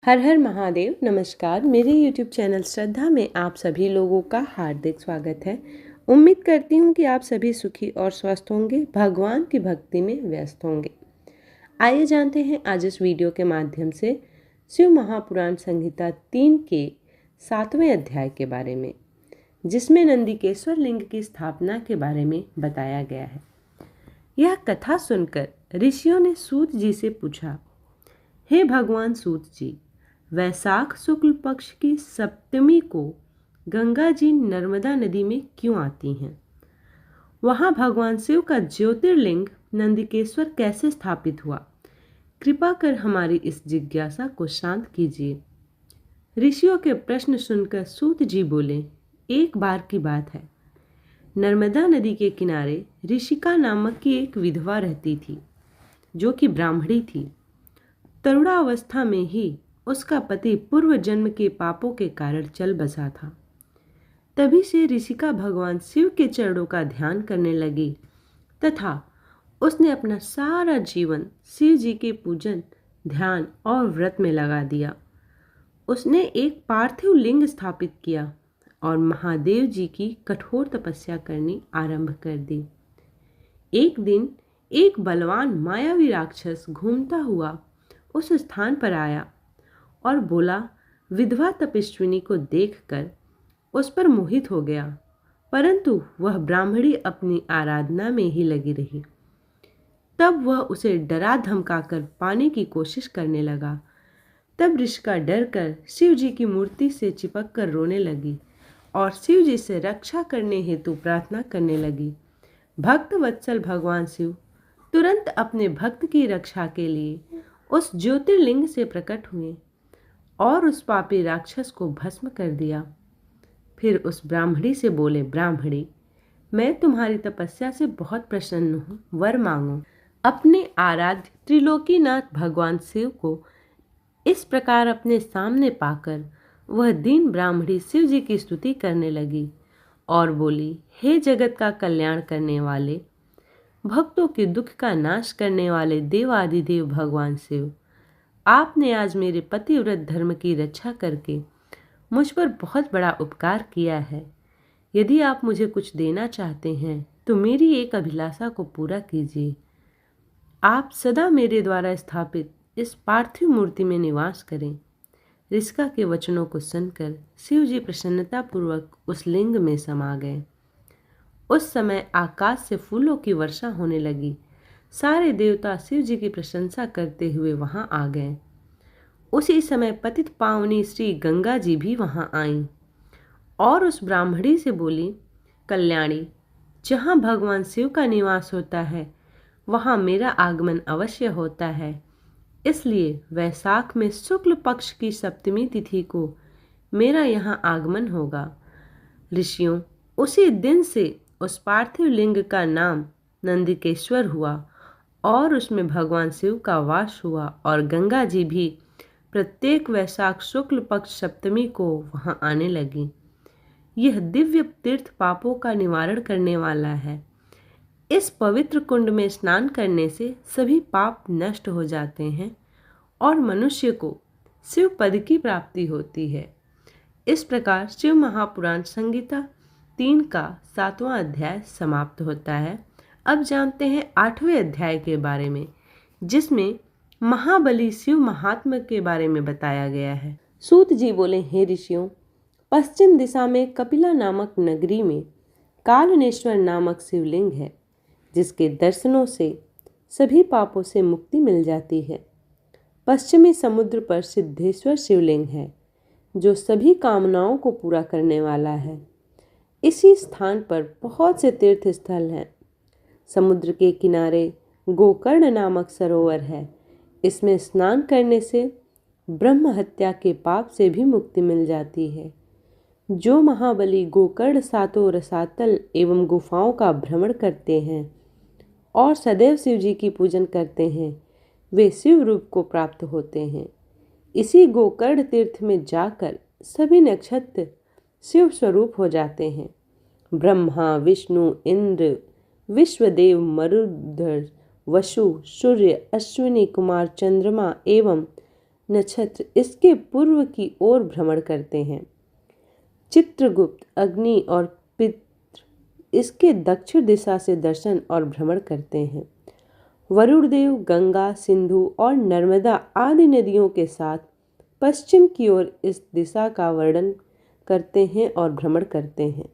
हर हर महादेव। नमस्कार। मेरे YouTube channel श्रद्धा में आप सभी लोगों का हार्दिक स्वागत है। उम्मीद करती हूँ कि आप सभी सुखी और स्वस्थ होंगे, भगवान की भक्ति में व्यस्त होंगे। आइए जानते हैं आज इस वीडियो के माध्यम से शिव महापुराण संहिता 3 के 7वें अध्याय के बारे में, जिसमें नंदिकेश्वर लिंग की स्थापना के बारे में बताया गया है। यह कथा सुनकर ऋषियों ने सूत जी से पूछा, हे भगवान सूत जी, वैशाख शुक्ल पक्ष की सप्तमी को गंगा जी नर्मदा नदी में क्यों आती हैं? वहाँ भगवान शिव का ज्योतिर्लिंग नंदिकेश्वर कैसे स्थापित हुआ? कृपा कर हमारी इस जिज्ञासा को शांत कीजिए। ऋषियों के प्रश्न सुनकर सूत जी बोले, एक बार की बात है, नर्मदा नदी के किनारे ऋषिका नामक की एक विधवा रहती थी, जो कि ब्राह्मणी थी। तरुणावस्था में ही उसका पति पूर्व जन्म के पापों के कारण चल बसा था। तभी से ऋषिका भगवान शिव के चरणों का ध्यान करने लगी तथा उसने अपना सारा जीवन शिव जी के पूजन, ध्यान और व्रत में लगा दिया। उसने एक पार्थिव लिंग स्थापित किया और महादेव जी की कठोर तपस्या करनी आरंभ कर दी। एक दिन एक बलवान मायावी राक्षस घूमता हुआ उस स्थान पर आया और बोला, विधवा तपस्विनी को देखकर उस पर मोहित हो गया, परंतु वह ब्राह्मणी अपनी आराधना में ही लगी रही। तब वह उसे डरा धमकाकर पाने की कोशिश करने लगा। तब ऋषिका डर कर शिव जी की मूर्ति से चिपक कर रोने लगी और शिव जी से रक्षा करने हेतु प्रार्थना करने लगी। भक्त वत्सल भगवान शिव तुरंत अपने भक्त की रक्षा के लिए उस ज्योतिर्लिंग से प्रकट हुए और उस पापी राक्षस को भस्म कर दिया। फिर उस ब्राह्मणी से बोले, ब्राह्मणी, मैं तुम्हारी तपस्या से बहुत प्रसन्न हूँ, वर मांगो। अपने आराध्य त्रिलोकीनाथ भगवान शिव को इस प्रकार अपने सामने पाकर वह दीन ब्राह्मणी शिव जी की स्तुति करने लगी और बोली, हे जगत का कल्याण करने वाले, भक्तों के दुख का नाश करने वाले देवादिदेव भगवान शिव, आपने आज मेरे पतिव्रत धर्म की रक्षा करके मुझ पर बहुत बड़ा उपकार किया है। यदि आप मुझे कुछ देना चाहते हैं तो मेरी एक अभिलाषा को पूरा कीजिए। आप सदा मेरे द्वारा स्थापित इस पार्थिव मूर्ति में निवास करें। ऋषिका के वचनों को सुनकर शिव जी प्रसन्नतापूर्वक उस लिंग में समा गए। उस समय आकाश से फूलों की वर्षा होने लगी। सारे देवता शिव जी की प्रशंसा करते हुए वहां आ गए। उसी समय पतित पावनी श्री गंगा जी भी वहां आईं और उस ब्राह्मणी से बोली, कल्याणी, जहां भगवान शिव का निवास होता है वहां मेरा आगमन अवश्य होता है, इसलिए वैशाख में शुक्ल पक्ष की सप्तमी तिथि को मेरा यहाँ आगमन होगा। ऋषियों, उसी दिन से उस पार्थिव लिंग का नाम नंदिकेश्वर हुआ और उसमें भगवान शिव का वास हुआ और गंगा जी भी प्रत्येक वैशाख शुक्ल पक्ष सप्तमी को वहां आने लगी। यह दिव्य तीर्थ पापों का निवारण करने वाला है। इस पवित्र कुंड में स्नान करने से सभी पाप नष्ट हो जाते हैं और मनुष्य को शिव पद की प्राप्ति होती है। इस प्रकार शिव महापुराण संहिता 3 का 7वां अध्याय समाप्त होता है। अब जानते हैं 8वें अध्याय के बारे में, जिसमें महाबली शिव महात्मा के बारे में बताया गया है। सूत जी बोले, हे ऋषियों, पश्चिम दिशा में कपिला नामक नगरी में कालनेश्वर नामक शिवलिंग है, जिसके दर्शनों से सभी पापों से मुक्ति मिल जाती है। पश्चिमी समुद्र पर सिद्धेश्वर शिवलिंग है, जो सभी कामनाओं को पूरा करने वाला है। इसी स्थान पर बहुत से तीर्थ स्थल हैं। समुद्र के किनारे गोकर्ण नामक सरोवर है। इसमें स्नान करने से ब्रह्म हत्या के पाप से भी मुक्ति मिल जाती है। जो महाबली गोकर्ण सातों रसातल एवं गुफाओं का भ्रमण करते हैं और सदैव शिव जी की पूजन करते हैं, वे शिव रूप को प्राप्त होते हैं। इसी गोकर्ण तीर्थ में जाकर सभी नक्षत्र शिव स्वरूप हो जाते हैं। ब्रह्मा, विष्णु, इंद्र, विश्वदेव, मरुधर, वसु, सूर्य, अश्विनी कुमार, चंद्रमा एवं नक्षत्र इसके पूर्व की ओर भ्रमण करते हैं। चित्रगुप्त अग्नि और पितृ इसके दक्षिण दिशा से दर्शन और भ्रमण करते हैं। वरुण देव गंगा, सिंधु और नर्मदा आदि नदियों के साथ पश्चिम की ओर इस दिशा का वर्णन करते हैं और भ्रमण करते हैं।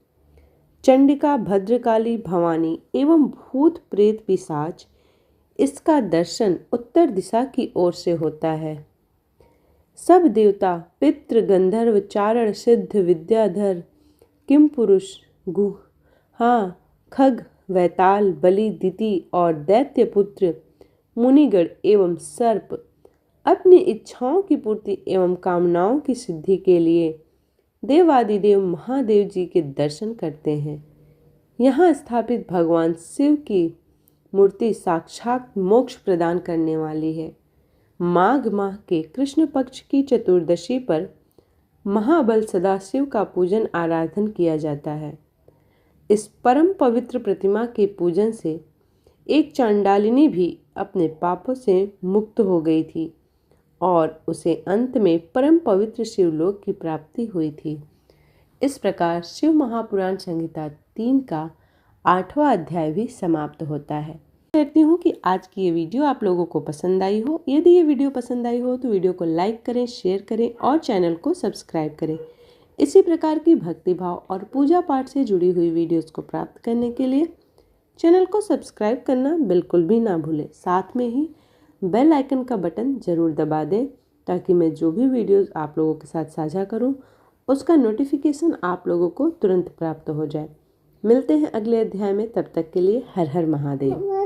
चंडिका, भद्रकाली, भवानी एवं भूत प्रेत पिशाच इसका दर्शन उत्तर दिशा की ओर से होता है। सब देवता, पितृ, गंधर्व, चारण, सिद्ध, विद्याधर, किम पुरुष, गुहा, खग, वैताल, बलि, दिति और दैत्य पुत्र, मुनिगण एवं सर्प अपनी इच्छाओं की पूर्ति एवं कामनाओं की सिद्धि के लिए देवादिदेव महादेव जी के दर्शन करते हैं। यहाँ स्थापित भगवान शिव की मूर्ति साक्षात मोक्ष प्रदान करने वाली है। माघ माह के कृष्ण पक्ष की चतुर्दशी पर महाबल सदाशिव का पूजन आराधन किया जाता है। इस परम पवित्र प्रतिमा के पूजन से एक चांडालिनी भी अपने पापों से मुक्त हो गई थी और उसे अंत में परम पवित्र शिवलोक की प्राप्ति हुई थी। इस प्रकार शिव महापुराण संहिता 3 का 8वां अध्याय भी समाप्त होता है। करती हूँ कि आज की ये वीडियो आप लोगों को पसंद आई हो। यदि ये वीडियो पसंद आई हो तो वीडियो को लाइक करें, शेयर करें और चैनल को सब्सक्राइब करें। इसी प्रकार की भक्तिभाव और पूजा पाठ से जुड़ी हुई वीडियोस को प्राप्त करने के लिए चैनल को सब्सक्राइब करना बिल्कुल भी ना भूलें। साथ में ही बेल आइकन का बटन ज़रूर दबा दें ताकि मैं जो भी वीडियोस आप लोगों के साथ साझा करूं उसका नोटिफिकेशन आप लोगों को तुरंत प्राप्त हो जाए। मिलते हैं अगले अध्याय में, तब तक के लिए हर हर महादेव।